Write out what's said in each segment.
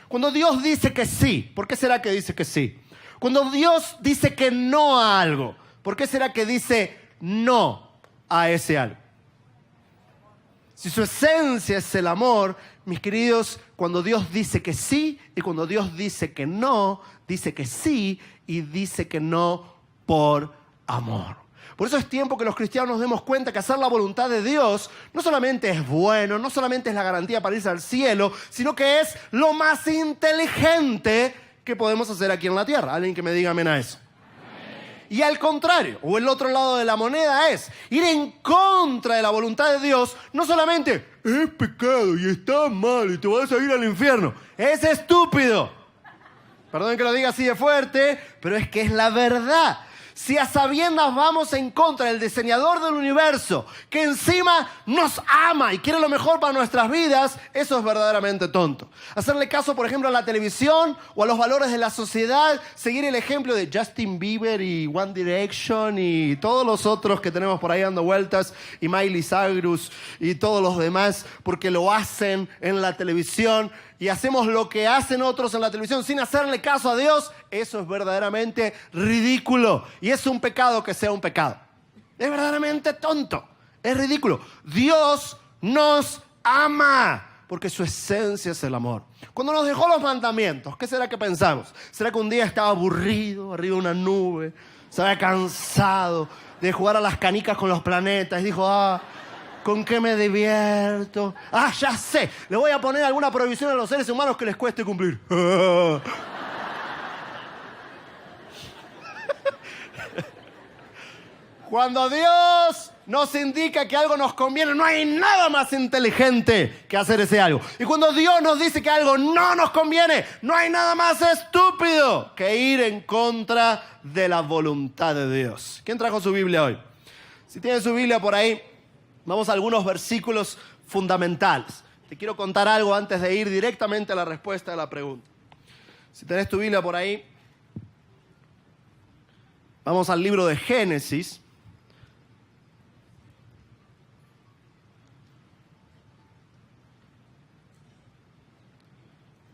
Cuando Dios dice que sí, ¿por qué será que dice que sí? Cuando Dios dice que no a algo, ¿por qué será que dice no a ese algo? Si su esencia es el amor, mis queridos, cuando Dios dice que sí y cuando Dios dice que no, dice que sí y dice que no por amor. Por eso es tiempo que los cristianos nos demos cuenta que hacer la voluntad de Dios no solamente es bueno, no solamente es la garantía para irse al cielo, sino que es lo más inteligente que podemos hacer aquí en la tierra. Alguien que me diga amén a eso. Y al contrario, o el otro lado de la moneda es ir en contra de la voluntad de Dios, no solamente es pecado y está mal y te vas a ir al infierno. Es estúpido. Perdón que lo diga así de fuerte, pero es que es la verdad. Si a sabiendas vamos en contra del diseñador del universo, que encima nos ama y quiere lo mejor para nuestras vidas, eso es verdaderamente tonto. Hacerle caso, por ejemplo, a la televisión o a los valores de la sociedad, seguir el ejemplo de Justin Bieber y One Direction y todos los otros que tenemos por ahí dando vueltas, y Miley Cyrus y todos los demás, porque lo hacen en la televisión. Y hacemos lo que hacen otros en la televisión sin hacerle caso a Dios, eso es verdaderamente ridículo. Y es un pecado que sea un pecado. Es verdaderamente tonto. Es ridículo. Dios nos ama porque su esencia es el amor. Cuando nos dejó los mandamientos, ¿qué será que pensamos? ¿Será que un día estaba aburrido, arriba de una nube? Se había cansado de jugar a las canicas con los planetas y dijo, ¿con qué me divierto? Ya sé. Le voy a poner alguna prohibición a los seres humanos que les cueste cumplir. Cuando Dios nos indica que algo nos conviene, no hay nada más inteligente que hacer ese algo. Y cuando Dios nos dice que algo no nos conviene, no hay nada más estúpido que ir en contra de la voluntad de Dios. ¿Quién trajo su Biblia hoy? Si tiene su Biblia por ahí, vamos a algunos versículos fundamentales. Te quiero contar algo antes de ir directamente a la respuesta de la pregunta. Si tenés tu Biblia por ahí, vamos al libro de Génesis.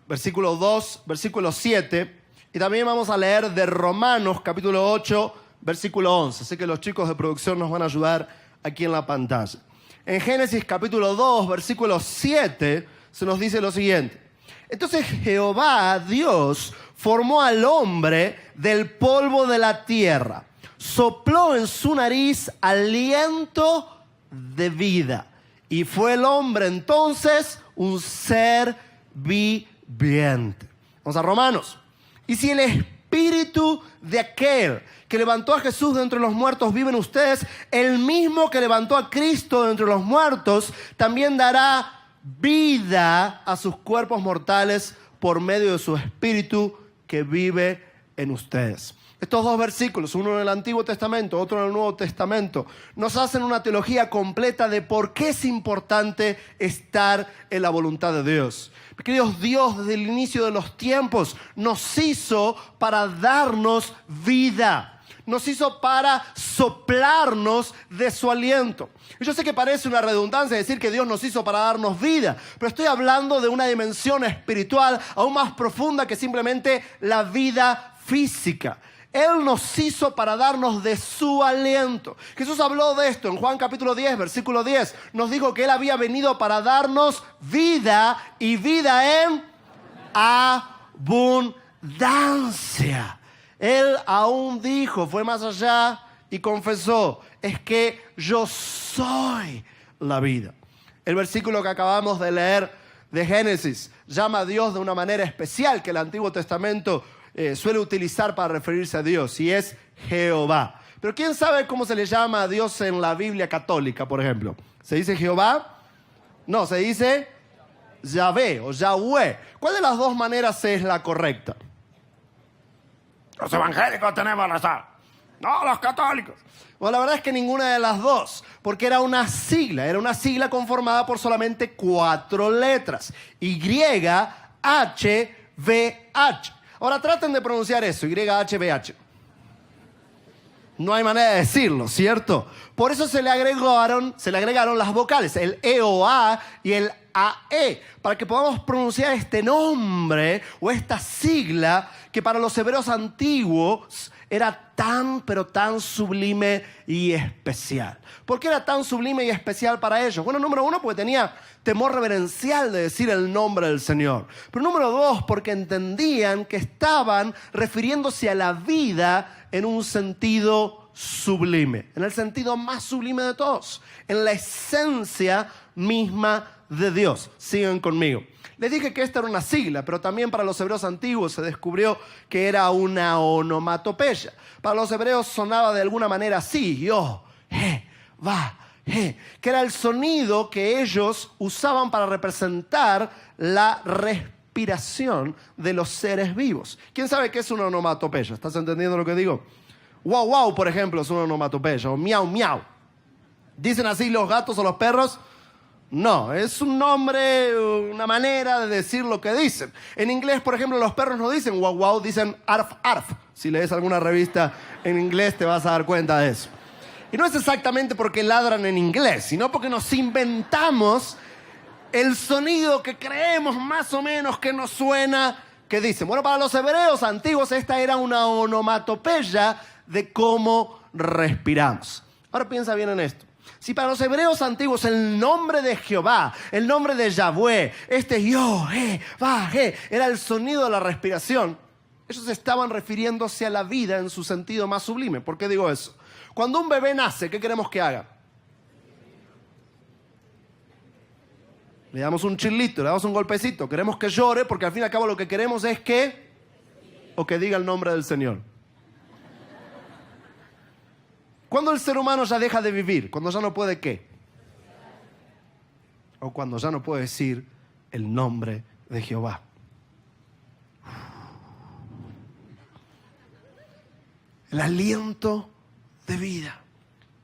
Versículo 2, versículo 7. Y también vamos a leer de Romanos, capítulo 8, versículo 11. Sé que los chicos de producción nos van a ayudar aquí en la pantalla. En Génesis capítulo 2, versículo 7, se nos dice lo siguiente. Entonces Jehová, Dios, formó al hombre del polvo de la tierra, sopló en su nariz aliento de vida, y fue el hombre entonces un ser viviente. Vamos a Romanos. Y si el espíritu de aquel que levantó a Jesús de entre los muertos vive en ustedes, el mismo que levantó a Cristo de entre los muertos también dará vida a sus cuerpos mortales por medio de su espíritu que vive en ustedes. Estos dos versículos, uno en el Antiguo Testamento, otro en el Nuevo Testamento, nos hacen una teología completa de por qué es importante estar en la voluntad de Dios. Queridos, Dios desde el inicio de los tiempos nos hizo para darnos vida. Nos hizo para soplarnos de su aliento. Y yo sé que parece una redundancia decir que Dios nos hizo para darnos vida, pero estoy hablando de una dimensión espiritual aún más profunda que simplemente la vida física. Él nos hizo para darnos de su aliento. Jesús habló de esto en Juan capítulo 10, versículo 10. Nos dijo que Él había venido para darnos vida y vida en abundancia. Él aún dijo, fue más allá y confesó, es que yo soy la vida. El versículo que acabamos de leer de Génesis llama a Dios de una manera especial que el Antiguo Testamento suele utilizar para referirse a Dios, y es Jehová. Pero ¿quién sabe cómo se le llama a Dios en la Biblia católica, por ejemplo? ¿Se dice Jehová? No, se dice Yahvé o Yahweh. ¿Cuál de las dos maneras es la correcta? Los evangélicos tenemos razón. No, los católicos. Bueno, la verdad es que ninguna de las dos, porque era una sigla conformada por solamente 4 letras. Y-H-V-H. Ahora traten de pronunciar eso, Y-H-V-H. No hay manera de decirlo, ¿cierto? Por eso se le agregaron las vocales, el E-O-A y el Yahvé, para que podamos pronunciar este nombre o esta sigla que para los hebreos antiguos era tan, pero tan sublime y especial. ¿Por qué era tan sublime y especial para ellos? Bueno, número uno, porque tenía temor reverencial de decir el nombre del Señor. Pero número dos, porque entendían que estaban refiriéndose a la vida en un sentido sublime, en el sentido más sublime de todos, en la esencia misma de Dios. Sigan conmigo. Les dije que esta era una sigla, pero también para los hebreos antiguos se descubrió que era una onomatopeya. Para los hebreos sonaba de alguna manera así, yo, va, que era el sonido que ellos usaban para representar la respiración de los seres vivos. ¿Quién sabe qué es una onomatopeya? ¿Estás entendiendo lo que digo? Wow, wow, por ejemplo, es una onomatopeya, o miau, miau. ¿Dicen así los gatos o los perros? No, es un nombre, una manera de decir lo que dicen. En inglés, por ejemplo, los perros no dicen wow, wow, dicen arf, arf. Si lees alguna revista en inglés te vas a dar cuenta de eso. Y no es exactamente porque ladran en inglés, sino porque nos inventamos el sonido que creemos más o menos que nos suena, que dicen. Bueno, para los hebreos antiguos esta era una onomatopeya de cómo respiramos. Ahora piensa bien en esto. Si para los hebreos antiguos el nombre de Jehová, el nombre de Yahvé, yo, va, era el sonido de la respiración, ellos estaban refiriéndose a la vida en su sentido más sublime. ¿Por qué digo eso? Cuando un bebé nace, ¿qué queremos que haga? Le damos un chilito, le damos un golpecito, queremos que llore porque al fin y al cabo lo que queremos es que diga el nombre del Señor. ¿Cuándo el ser humano ya deja de vivir? Cuando ya no puede ¿qué? O cuando ya no puede decir el nombre de Jehová. El aliento de vida.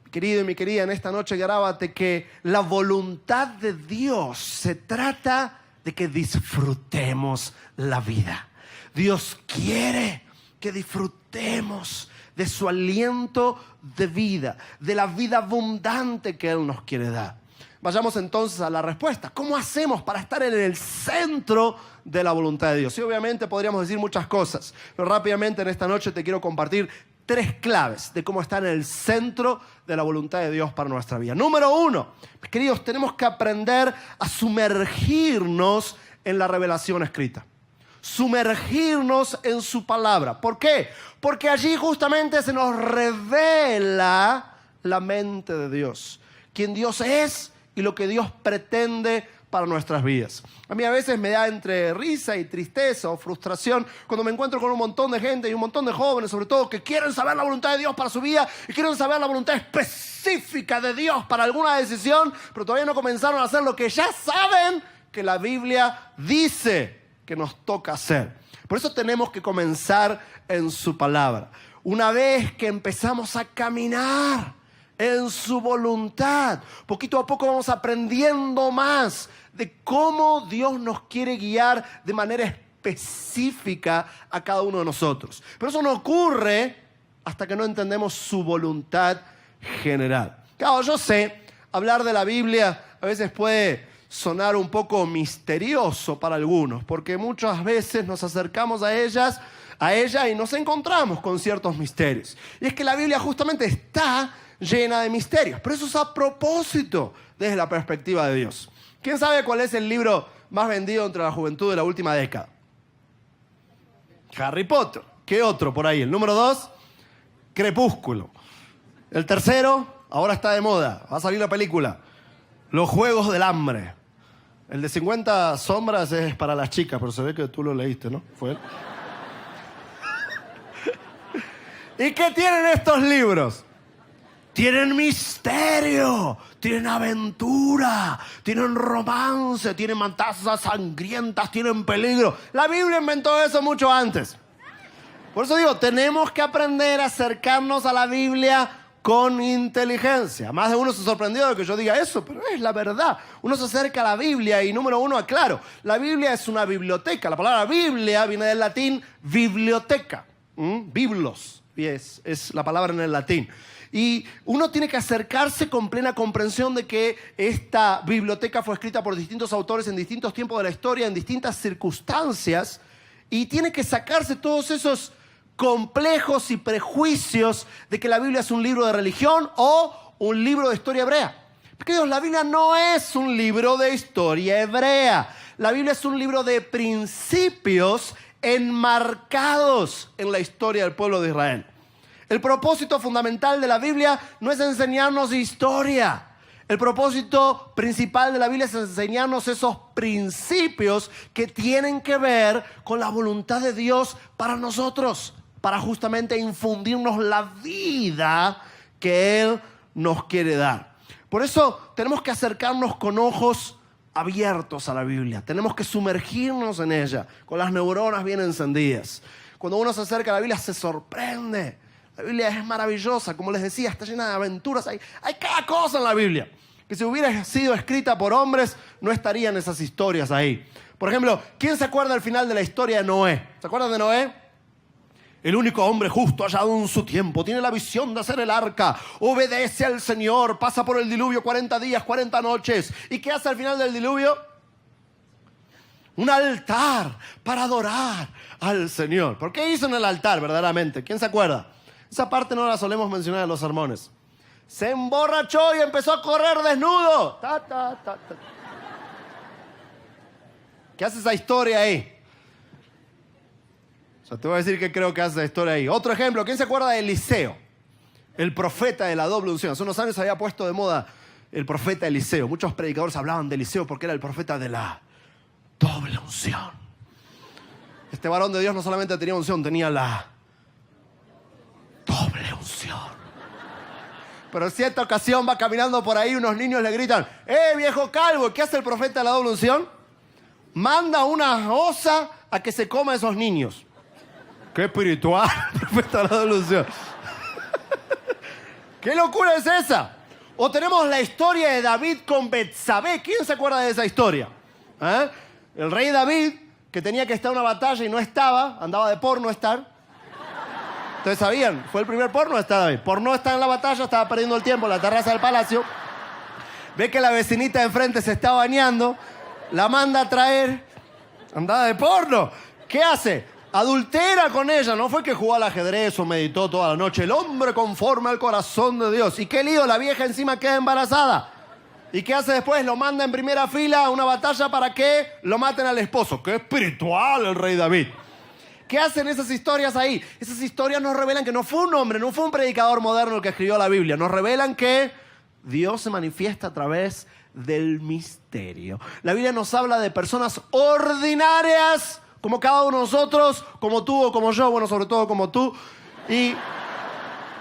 Mi querido y mi querida, en esta noche grábate que la voluntad de Dios se trata de que disfrutemos la vida. Dios quiere que disfrutemos de su aliento de vida, de la vida abundante que Él nos quiere dar. Vayamos entonces a la respuesta. ¿Cómo hacemos para estar en el centro de la voluntad de Dios? Y obviamente podríamos decir muchas cosas, pero rápidamente en esta noche te quiero compartir 3 claves de cómo estar en el centro de la voluntad de Dios para nuestra vida. Número 1, mis queridos, tenemos que aprender a sumergirnos en la revelación escrita. Sumergirnos en su palabra. ¿Por qué? Porque allí justamente se nos revela la mente de Dios, quién Dios es y lo que Dios pretende para nuestras vidas. A mí a veces me da entre risa y tristeza o frustración cuando me encuentro con un montón de gente y un montón de jóvenes, sobre todo, que quieren saber la voluntad de Dios para su vida y quieren saber la voluntad específica de Dios para alguna decisión, pero todavía no comenzaron a hacer lo que ya saben que la Biblia dice que nos toca hacer. Por eso tenemos que comenzar en su palabra. Una vez que empezamos a caminar en su voluntad, poquito a poco vamos aprendiendo más de cómo Dios nos quiere guiar de manera específica a cada uno de nosotros. Pero eso no ocurre hasta que no entendemos su voluntad general. Claro, yo sé, hablar de la Biblia a veces puede sonar un poco misterioso para algunos, porque muchas veces nos acercamos a ella y nos encontramos con ciertos misterios. Y es que la Biblia justamente está llena de misterios, pero eso es a propósito desde la perspectiva de Dios. ¿Quién sabe cuál es el libro más vendido entre la juventud de la última década? Harry Potter. ¿Qué otro por ahí? El número 2, Crepúsculo. El tercero, ahora está de moda, va a salir la película, Los Juegos del Hambre. El de 50 sombras es para las chicas, pero se ve que tú lo leíste, ¿no? ¿Fue él? ¿Y qué tienen estos libros? Tienen misterio, tienen aventura, tienen romance, tienen matanzas sangrientas, tienen peligro. La Biblia inventó eso mucho antes. Por eso digo, tenemos que aprender a acercarnos a la Biblia con inteligencia. Más de uno se sorprendió de que yo diga eso, pero es la verdad. Uno se acerca a la Biblia y número 1, aclaro, la Biblia es una biblioteca. La palabra Biblia viene del latín biblioteca. Biblos pies, es la palabra en el latín. Y uno tiene que acercarse con plena comprensión de que esta biblioteca fue escrita por distintos autores en distintos tiempos de la historia, en distintas circunstancias, y tiene que sacarse todos esos complejos y prejuicios de que la Biblia es un libro de religión o un libro de historia hebrea. Porque Dios, la Biblia no es un libro de historia hebrea. La Biblia es un libro de principios enmarcados en la historia del pueblo de Israel. El propósito fundamental de la Biblia no es enseñarnos historia. El propósito principal de la Biblia es enseñarnos esos principios que tienen que ver con la voluntad de Dios para nosotros, para justamente infundirnos la vida que Él nos quiere dar. Por eso tenemos que acercarnos con ojos abiertos a la Biblia. Tenemos que sumergirnos en ella, con las neuronas bien encendidas. Cuando uno se acerca a la Biblia se sorprende. La Biblia es maravillosa, como les decía, está llena de aventuras. Hay cada cosa en la Biblia, que si hubiera sido escrita por hombres, no estarían esas historias ahí. Por ejemplo, ¿quién se acuerda del final de la historia de Noé? ¿Se acuerdan de Noé? El único hombre justo hallado en su tiempo, tiene la visión de hacer el arca, obedece al Señor, pasa por el diluvio 40 días, 40 noches. ¿Y qué hace al final del diluvio? Un altar para adorar al Señor. ¿Por qué hizo en el altar verdaderamente? ¿Quién se acuerda? Esa parte no la solemos mencionar en los sermones. Se emborrachó y empezó a correr desnudo. ¿Qué hace esa historia ahí? O sea, te voy a decir qué creo que hace esa historia ahí. Otro ejemplo, ¿quién se acuerda de Eliseo? El profeta de la doble unción. Hace unos años se había puesto de moda el profeta Eliseo. Muchos predicadores hablaban de Eliseo porque era el profeta de la doble unción. Este varón de Dios no solamente tenía unción, tenía la doble unción. Pero en cierta ocasión va caminando por ahí, unos niños le gritan: viejo calvo! ¿Qué hace el profeta de la doble unción? Manda una osa a que se coma a esos niños. ¡Qué espiritual, el profeta de la doble unción! ¿Qué locura es esa? O tenemos la historia de David con Betsabé. ¿Quién se acuerda de esa historia? El rey David, que tenía que estar en una batalla y no estaba, andaba de por no estar. Ustedes sabían, fue el primer porno de David. Por no estar en la batalla, estaba perdiendo el tiempo en la terraza del palacio. Ve que la vecinita de enfrente se está bañando, la manda a traer, andaba de porno. ¿Qué hace? Adultera con ella. No fue que jugó al ajedrez o meditó toda la noche. El hombre conforme al corazón de Dios. ¿Y qué lío? La vieja encima queda embarazada. ¿Y qué hace después? Lo manda en primera fila a una batalla para que lo maten al esposo. ¡Qué espiritual el rey David! ¿Qué hacen esas historias ahí? Esas historias nos revelan que no fue un hombre, no fue un predicador moderno el que escribió la Biblia. Nos revelan que Dios se manifiesta a través del misterio. La Biblia nos habla de personas ordinarias, como cada uno de nosotros, como tú o como yo, bueno, sobre todo como tú. Y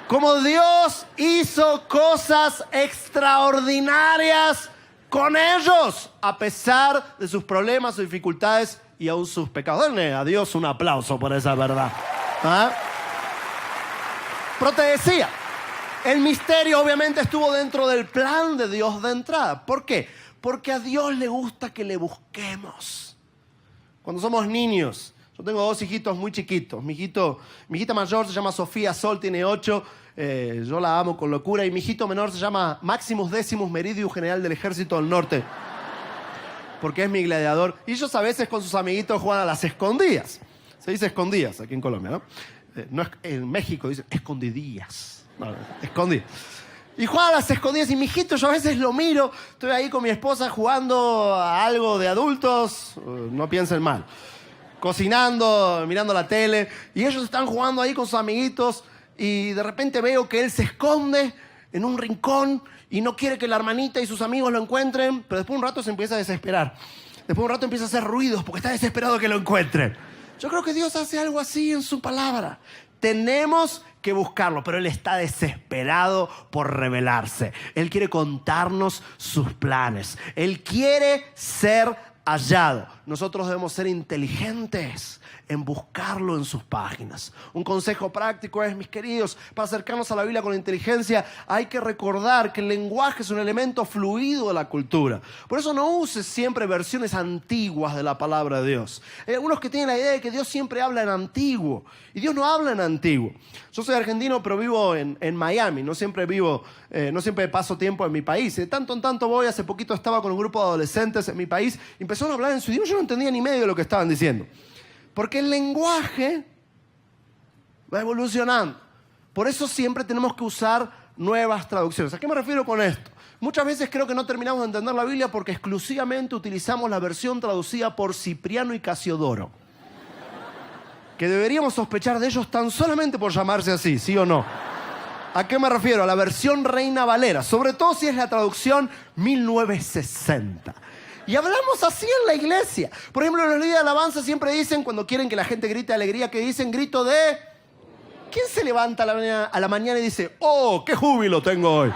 como Dios hizo cosas extraordinarias con ellos, a pesar de sus problemas, sus dificultades y aún sus pecados. Denle a Dios un aplauso por esa verdad. Pero te decía, el misterio obviamente estuvo dentro del plan de Dios de entrada. ¿Por qué? Porque a Dios le gusta que le busquemos. Cuando somos niños, yo tengo 2 hijitos muy chiquitos. Mi hijita mayor se llama Sofía Sol, tiene 8. Yo la amo con locura. Y mi hijito menor se llama Maximus Decimus Meridius, general del Ejército del Norte. Porque es mi gladiador. Y ellos a veces con sus amiguitos juegan a las escondidas. Se dice escondidas aquí en Colombia, ¿no? No es, en México dicen escondidillas. No, escondidas. Y juegan a las escondidas. Y mi hijito, yo a veces lo miro. Estoy ahí con mi esposa jugando a algo de adultos. No piensen mal. Cocinando, mirando la tele. Y ellos están jugando ahí con sus amiguitos. Y de repente veo que él se esconde en un rincón y no quiere que la hermanita y sus amigos lo encuentren, pero después de un rato se empieza a desesperar. Después de un rato empieza a hacer ruidos porque está desesperado de que lo encuentren. Yo creo que Dios hace algo así en su palabra. Tenemos que buscarlo, pero Él está desesperado por revelarse. Él quiere contarnos sus planes. Él quiere ser hallado. nosotros debemos ser inteligentes en buscarlo en sus páginas. Un consejo práctico es, mis queridos, para acercarnos a la Biblia con inteligencia, hay que recordar que el lenguaje es un elemento fluido de la cultura. Por eso no uses siempre versiones antiguas de la palabra de Dios. Hay algunos que tienen la idea de que Dios siempre habla en antiguo, y Dios no habla en antiguo. Yo soy argentino, pero vivo en Miami, no siempre paso tiempo en mi país. De tanto en tanto voy. Hace poquito estaba con un grupo de adolescentes en mi país, y empezaron a hablar en su idioma, yo no entendía ni medio de lo que estaban diciendo. Porque el lenguaje va evolucionando. Por eso siempre tenemos que usar nuevas traducciones. ¿A qué me refiero con esto? Muchas veces creo que no terminamos de entender la Biblia porque exclusivamente utilizamos la versión traducida por Cipriano y Casiodoro. Que deberíamos sospechar de ellos tan solamente por llamarse así, ¿sí o no? ¿A qué me refiero? A la versión Reina Valera, sobre todo si es la traducción 1960. Y hablamos así en la iglesia. Por ejemplo, en los líderes de alabanza siempre dicen, cuando quieren que la gente grite alegría, que dicen grito de... ¿Quién se levanta a la mañana y dice, ¡oh, qué júbilo tengo hoy!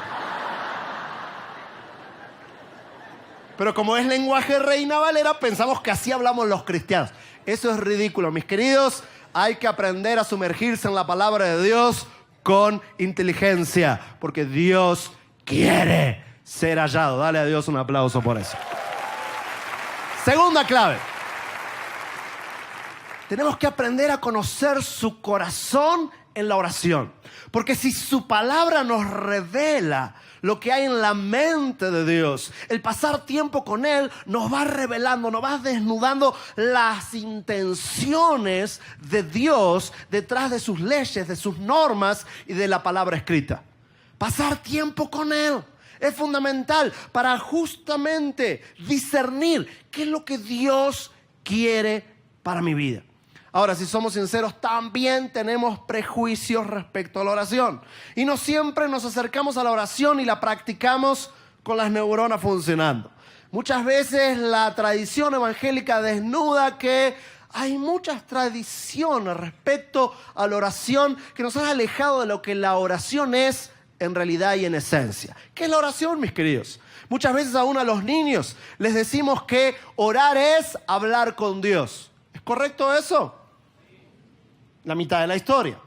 Pero como es lenguaje Reina Valera, pensamos que así hablamos los cristianos. Eso es ridículo, mis queridos. Hay que aprender a sumergirse en la palabra de Dios con inteligencia, porque Dios quiere ser hallado. Dale a Dios un aplauso por eso. Segunda clave. Tenemos que aprender a conocer su corazón en la oración. Porque si su palabra nos revela lo que hay en la mente de Dios, el pasar tiempo con Él nos va revelando, nos va desnudando las intenciones de Dios detrás de sus leyes, de sus normas y de la palabra escrita. Pasar tiempo con Él es fundamental para justamente discernir qué es lo que Dios quiere para mi vida. Ahora, si somos sinceros, también tenemos prejuicios respecto a la oración. Y no siempre nos acercamos a la oración y la practicamos con las neuronas funcionando. Muchas veces la tradición evangélica desnuda que hay muchas tradiciones respecto a la oración que nos han alejado de lo que la oración es en realidad y en esencia. ¿Qué es la oración, mis queridos? Muchas veces aún a los niños les decimos que orar es hablar con Dios. ¿Es correcto eso? La mitad de la historia.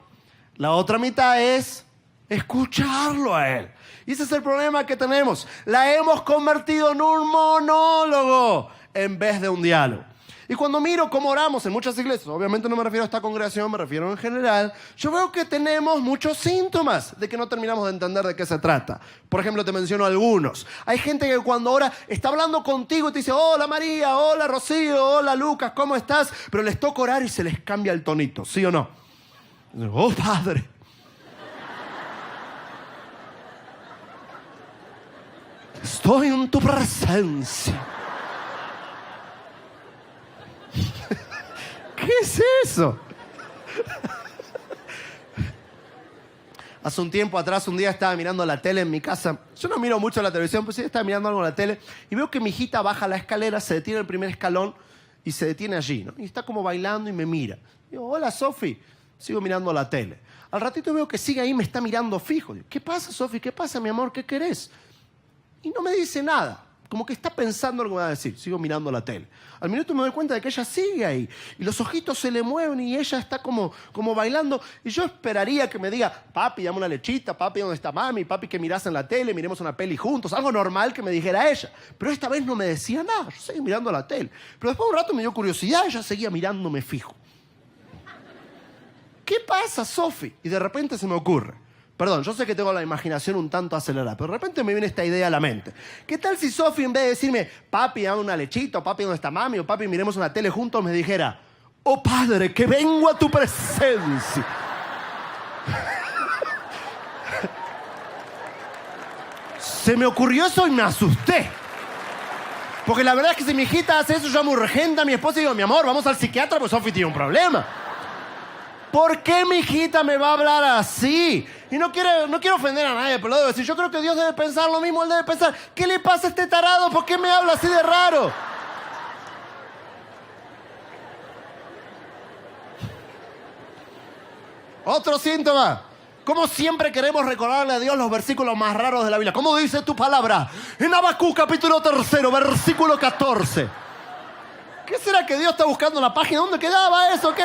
La otra mitad es escucharlo a Él. Y ese es el problema que tenemos. La hemos convertido en un monólogo en vez de un diálogo. Y cuando miro cómo oramos en muchas iglesias, obviamente no me refiero a esta congregación, me refiero en general, yo veo que tenemos muchos síntomas de que no terminamos de entender de qué se trata. Por ejemplo, te menciono algunos. Hay gente que cuando ora está hablando contigo y te dice, hola María, hola Rocío, hola Lucas, ¿cómo estás? Pero les toca orar y se les cambia el tonito, ¿sí o no? Oh, Padre. Estoy en tu presencia. ¿Qué es eso? Hace un tiempo atrás, un día estaba mirando la tele en mi casa. Yo no miro mucho la televisión, pero sí estaba mirando algo en la tele. Y veo que mi hijita baja la escalera, se detiene en el primer escalón y se detiene allí, ¿no? Y está como bailando y me mira. Digo, hola, Sofi. Sigo mirando la tele. Al ratito veo que sigue ahí y me está mirando fijo. Digo, ¿qué pasa, Sofi? ¿Qué pasa, mi amor? ¿Qué querés? Y no me dice nada. Como que está pensando lo que me va a decir. Sigo mirando la tele. Al minuto me doy cuenta de que ella sigue ahí. Y los ojitos se le mueven y ella está como bailando. Y yo esperaría que me diga, papi, dame una lechita, papi, ¿dónde está mami? Papi, que mirás en la tele, miremos una peli juntos. Algo normal que me dijera ella. Pero esta vez no me decía nada. Yo seguí mirando la tele. Pero después de un rato me dio curiosidad. Ella seguía mirándome fijo. ¿Qué pasa, Sofi? Y de repente se me ocurre. Perdón, yo sé que tengo la imaginación un tanto acelerada, pero de repente me viene esta idea a la mente. ¿Qué tal si Sofi, en vez de decirme, papi, dame una lechita, o papi, ¿dónde está mami? O papi, miremos una tele juntos, me dijera, oh Padre, que vengo a tu presencia. Se me ocurrió eso y me asusté. Porque la verdad es que si mi hijita hace eso, yo llamo urgente a mi esposa y digo, mi amor, vamos al psiquiatra, pues Sofi tiene un problema. ¿Por qué mi hijita me va a hablar así? Y no quiero ofender a nadie, pero lo debo decir. Yo creo que Dios debe pensar lo mismo. Él debe pensar, ¿qué le pasa a este tarado? ¿Por qué me habla así de raro? Otro síntoma. Como siempre queremos recordarle a Dios los versículos más raros de la Biblia. ¿Cómo dice tu palabra? En Habacuc capítulo 3, versículo 14. ¿Qué será que Dios está buscando en la página? ¿Dónde quedaba eso? ¿Qué?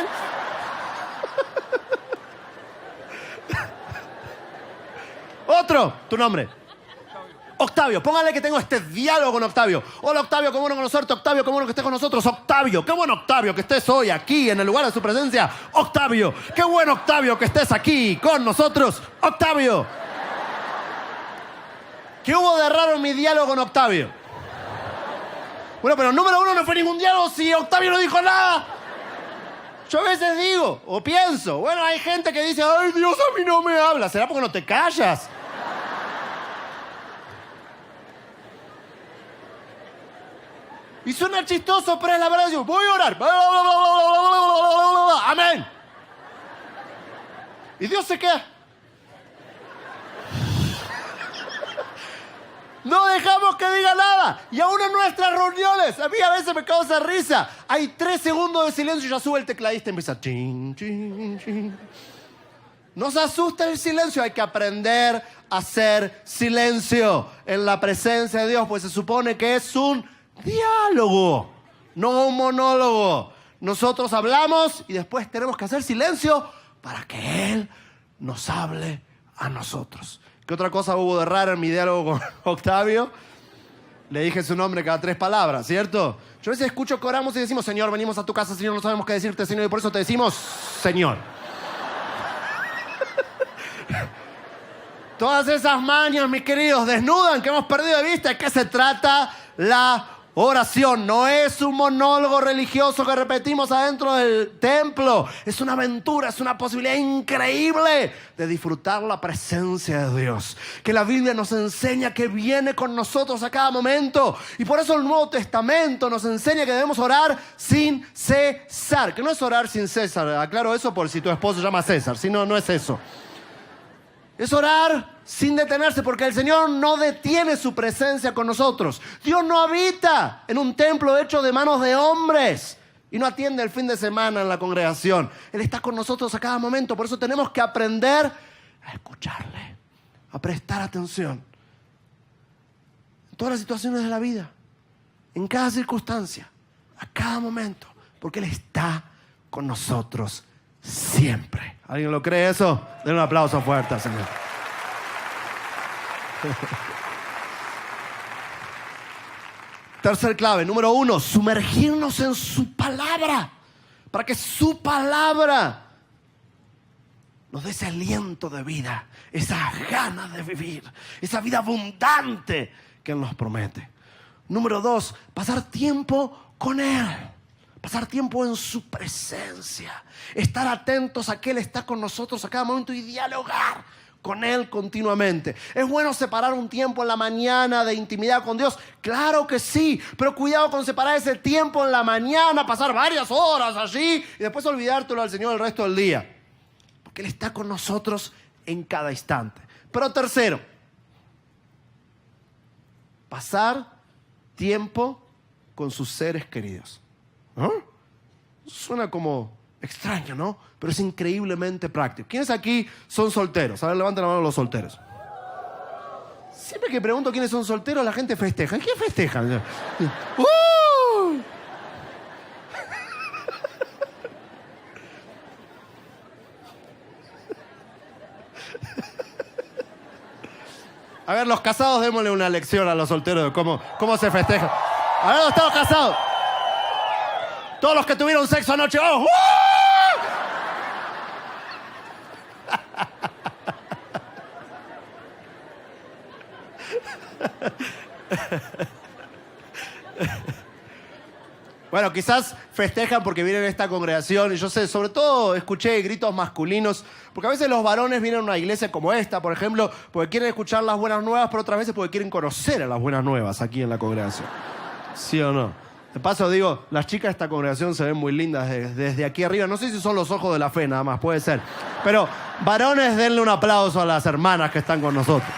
Otro, tu nombre. Octavio, póngale que tengo este diálogo con Octavio. Hola Octavio, qué bueno conocerte. Octavio, qué bueno que estés con nosotros. Octavio, qué bueno Octavio que estés hoy aquí en el lugar de su presencia. Octavio, qué bueno Octavio que estés aquí con nosotros. Octavio. ¿Qué hubo de raro en mi diálogo con Octavio? Bueno, pero número uno, no fue ningún diálogo si Octavio no dijo nada. Yo a veces digo o pienso, bueno, hay gente que dice, ay Dios, a mí no me habla. ¿Será porque no te callas? Y suena chistoso, pero es la verdad. Yo voy a orar. Amén. Y Dios se queda. No dejamos que diga nada. Y aún en nuestras reuniones, a mí a veces me causa risa. Hay 3 segundos de silencio y ya sube el tecladista y empieza. Chin, chin, chin. Nos asusta el silencio. Hay que aprender a hacer silencio en la presencia de Dios, pues se supone que es un diálogo, no un monólogo. Nosotros hablamos y después tenemos que hacer silencio para que Él nos hable a nosotros. ¿Qué otra cosa hubo de raro en mi diálogo con Octavio? Le dije su nombre cada 3 palabras, ¿cierto? Yo a veces escucho que oramos y decimos, Señor, venimos a tu casa, Señor, no sabemos qué decirte, Señor, y por eso te decimos, Señor. Todas esas mañas, mis queridos, desnudan que hemos perdido de vista. ¿De qué se trata la oración? No es un monólogo religioso que repetimos adentro del templo. Es una aventura, es una posibilidad increíble de disfrutar la presencia de Dios. Que la Biblia nos enseña que viene con nosotros a cada momento. Y por eso el Nuevo Testamento nos enseña que debemos orar sin cesar. Que no es orar sin César. Aclaro eso por si tu esposo se llama César. Si no, no es eso. Es orar sin detenerse, porque el Señor no detiene su presencia con nosotros. Dios no habita en un templo hecho de manos de hombres y no atiende el fin de semana en la congregación. Él está con nosotros a cada momento. Por eso tenemos que aprender a escucharle, a prestar atención en todas las situaciones de la vida, en cada circunstancia, a cada momento, porque Él está con nosotros siempre. ¿Alguien lo cree eso? Den un aplauso fuerte al Señor. Tercer clave, número 1, sumergirnos en su palabra, para que su palabra nos dé ese aliento de vida, esas ganas de vivir, esa vida abundante que Él nos promete. Número 2, pasar tiempo con Él. Pasar tiempo en su presencia. Estar atentos a que Él está con nosotros a cada momento y dialogar con Él continuamente. ¿Es bueno separar un tiempo en la mañana de intimidad con Dios? Claro que sí, pero cuidado con separar ese tiempo en la mañana, pasar varias horas allí y después olvidártelo al Señor el resto del día. Porque Él está con nosotros en cada instante. Pero tercero, pasar tiempo con sus seres queridos. ¿Ah? Suena como extraño, ¿no? Pero es increíblemente práctico. ¿Quiénes aquí son solteros? A ver, levanten la mano los solteros. Siempre que pregunto quiénes son solteros, la gente festeja. ¿Quién festeja? A ver, los casados, démosle una lección a los solteros de cómo se festeja. A ver, los estamos casados. Todos los que tuvieron sexo anoche. ¡Oh! Bueno, quizás festejan porque vienen a esta congregación y yo sé, sobre todo escuché gritos masculinos, porque a veces los varones vienen a una iglesia como esta, por ejemplo, porque quieren escuchar las buenas nuevas, pero otras veces porque quieren conocer a las buenas nuevas aquí en la congregación. ¿Sí o no? De paso digo, las chicas de esta congregación se ven muy lindas desde aquí arriba. No sé si son los ojos de la fe nada más, puede ser. Pero varones, denle un aplauso a las hermanas que están con nosotros.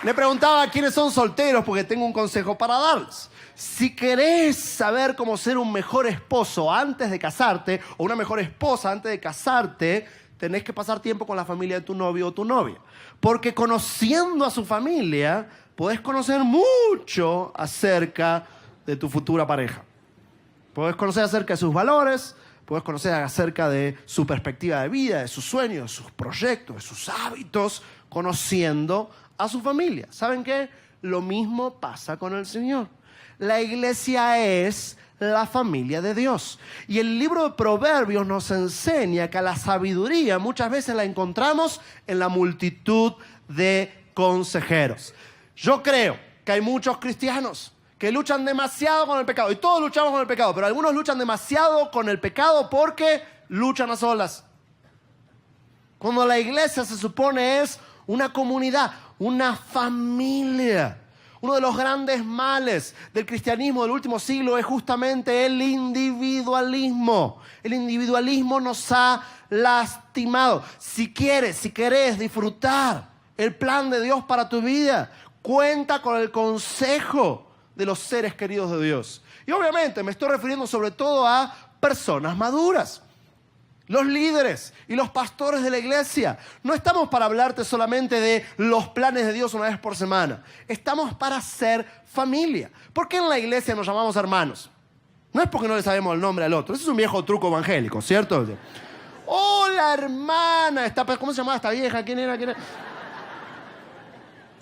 Le preguntaba quiénes son solteros porque tengo un consejo para darles. Si querés saber cómo ser un mejor esposo antes de casarte o una mejor esposa antes de casarte, tenés que pasar tiempo con la familia de tu novio o tu novia. Porque conociendo a su familia podés conocer mucho acerca de tu futura pareja. Podés conocer acerca de sus valores, podés conocer acerca de su perspectiva de vida, de sus sueños, de sus proyectos, de sus hábitos, conociendo a su familia. ¿Saben qué? Lo mismo pasa con el Señor. La iglesia es la familia de Dios. Y el libro de Proverbios nos enseña que la sabiduría muchas veces la encontramos en la multitud de consejeros. Yo creo que hay muchos cristianos que luchan demasiado con el pecado. Y todos luchamos con el pecado, pero algunos luchan demasiado con el pecado porque luchan a solas. Cuando la iglesia se supone es una comunidad, una familia. Uno de los grandes males del cristianismo del último siglo es justamente el individualismo. El individualismo nos ha lastimado. Si querés disfrutar el plan de Dios para tu vida, cuenta con el consejo de los seres queridos de Dios. Y obviamente me estoy refiriendo sobre todo a personas maduras. Los líderes y los pastores de la iglesia. No estamos para hablarte solamente de los planes de Dios una vez por semana. Estamos para ser familia. ¿Por qué en la iglesia nos llamamos hermanos? No es porque no le sabemos el nombre al otro. Ese es un viejo truco evangélico, ¿cierto? Hola, hermana. ¿Cómo se llamaba esta vieja? ¿Quién era?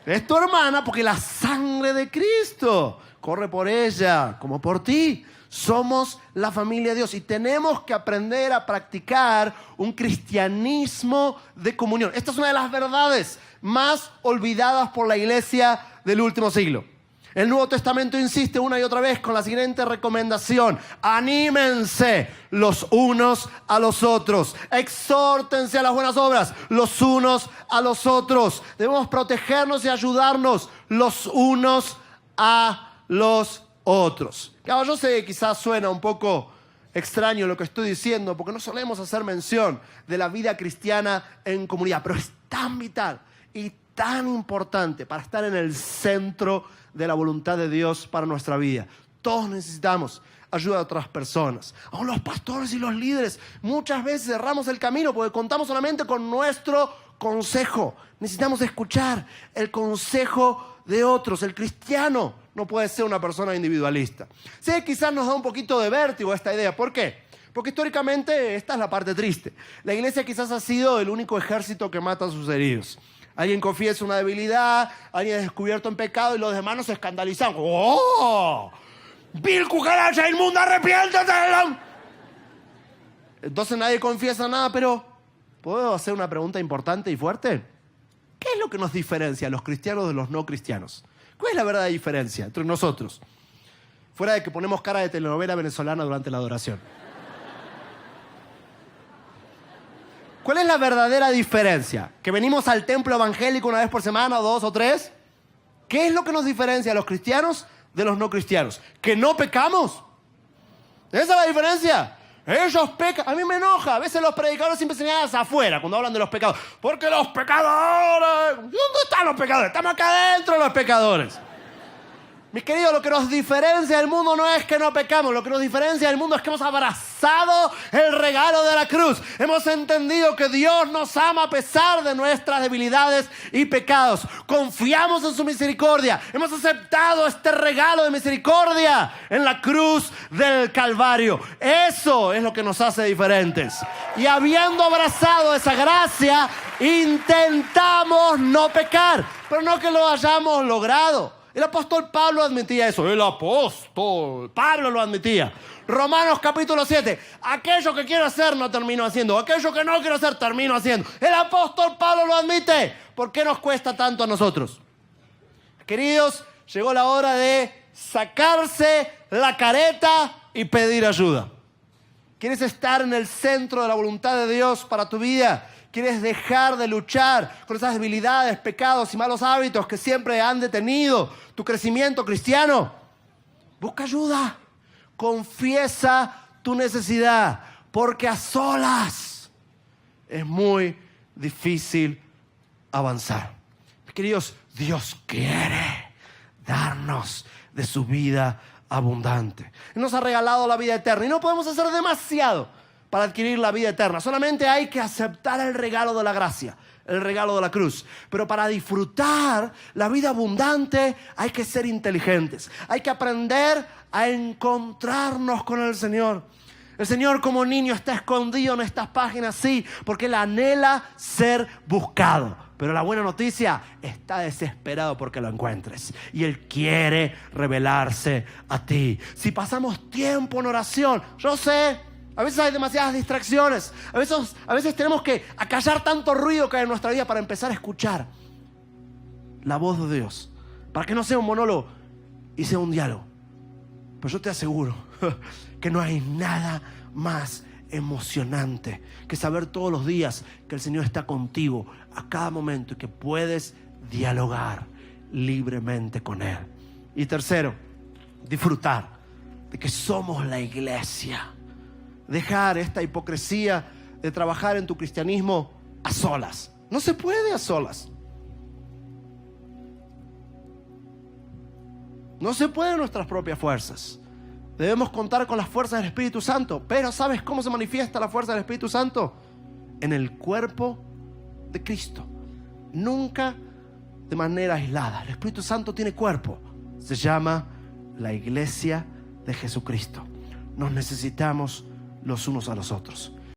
Es tu hermana porque la sangre de Cristo corre por ella como por ti. Somos la familia de Dios y tenemos que aprender a practicar un cristianismo de comunión. Esta es una de las verdades más olvidadas por la iglesia del último siglo. El Nuevo Testamento insiste una y otra vez con la siguiente recomendación: anímense los unos a los otros, exhórtense a las buenas obras los unos a los otros. Debemos protegernos y ayudarnos los unos a los otros. Claro, yo sé que quizás suena un poco extraño lo que estoy diciendo, porque no solemos hacer mención de la vida cristiana en comunidad, pero es tan vital y tan importante para estar en el centro de la voluntad de Dios para nuestra vida. Todos necesitamos ayuda de otras personas. Aún los pastores y los líderes muchas veces cerramos el camino porque contamos solamente con nuestro consejo. Necesitamos escuchar el consejo de otros. El cristiano no puede ser una persona individualista. Sí, quizás nos da un poquito de vértigo esta idea. ¿Por qué? Porque históricamente esta es la parte triste. La iglesia quizás ha sido el único ejército que mata a sus heridos. Alguien confiesa una debilidad, alguien es descubierto en pecado y los demás se escandalizan. ¡Oh! ¡Vil cucaracha inmunda, arrepiéntete! Entonces nadie confiesa nada, pero ¿puedo hacer una pregunta importante y fuerte? ¿Qué es lo que nos diferencia a los cristianos de los no cristianos? ¿Cuál es la verdadera diferencia entre nosotros? Fuera de que ponemos cara de telenovela venezolana durante la adoración. ¿Cuál es la verdadera diferencia? ¿Que venimos al templo evangélico una vez por semana, o 2 o 3? ¿Qué es lo que nos diferencia a los cristianos de los no cristianos? ¿Que no pecamos? ¿Esa es la diferencia? Ellos pecan. A mí me enoja. A veces los predicadores siempre se miran hacia afuera cuando hablan de los pecados. Porque los pecadores... ¿Dónde están los pecadores? Estamos acá adentro los pecadores. Mis queridos, lo que nos diferencia del mundo no es que no pecamos. Lo que nos diferencia del mundo es que hemos abrazado el regalo de la cruz. Hemos entendido que Dios nos ama a pesar de nuestras debilidades y pecados. Confiamos en su misericordia. Hemos aceptado este regalo de misericordia en la cruz del Calvario. Eso es lo que nos hace diferentes. Y habiendo abrazado esa gracia, intentamos no pecar. Pero no que lo hayamos logrado. El apóstol Pablo admitía eso. El apóstol Pablo lo admitía. Romanos capítulo 7. Aquello que quiero hacer no termino haciendo. Aquello que no quiero hacer termino haciendo. El apóstol Pablo lo admite. ¿Por qué nos cuesta tanto a nosotros? Queridos, llegó la hora de sacarse la careta y pedir ayuda. ¿Quieres estar en el centro de la voluntad de Dios para tu vida? ¿Quieres dejar de luchar con esas debilidades, pecados y malos hábitos que siempre han detenido tu crecimiento cristiano? Busca ayuda. Confiesa tu necesidad, porque a solas es muy difícil avanzar. Mis queridos, Dios quiere darnos de su vida abundante. Él nos ha regalado la vida eterna y no podemos hacer demasiado para adquirir la vida eterna. Solamente hay que aceptar el regalo de la gracia, el regalo de la cruz. Pero para disfrutar la vida abundante hay que ser inteligentes. Hay que aprender a encontrarnos con el Señor. El Señor como niño está escondido en estas páginas, sí, porque Él anhela ser buscado. Pero la buena noticia, está desesperado porque lo encuentres. Y Él quiere revelarse a ti. Si pasamos tiempo en oración, yo sé, a veces hay demasiadas distracciones. A veces tenemos que acallar tanto ruido que hay en nuestra vida para empezar a escuchar la voz de Dios. Para que no sea un monólogo y sea un diálogo. Pero yo te aseguro que no hay nada más emocionante que saber todos los días que el Señor está contigo a cada momento y que puedes dialogar libremente con Él. Y tercero, disfrutar de que somos la iglesia. Dejar esta hipocresía de trabajar en tu cristianismo a solas. No se puede a solas. No se puede en nuestras propias fuerzas. Debemos contar con las fuerzas del Espíritu Santo. Pero ¿sabes cómo se manifiesta la fuerza del Espíritu Santo? En el cuerpo de Cristo. Nunca de manera aislada. El Espíritu Santo tiene cuerpo. Se llama la iglesia de Jesucristo. Nos necesitamos los unos a los otros.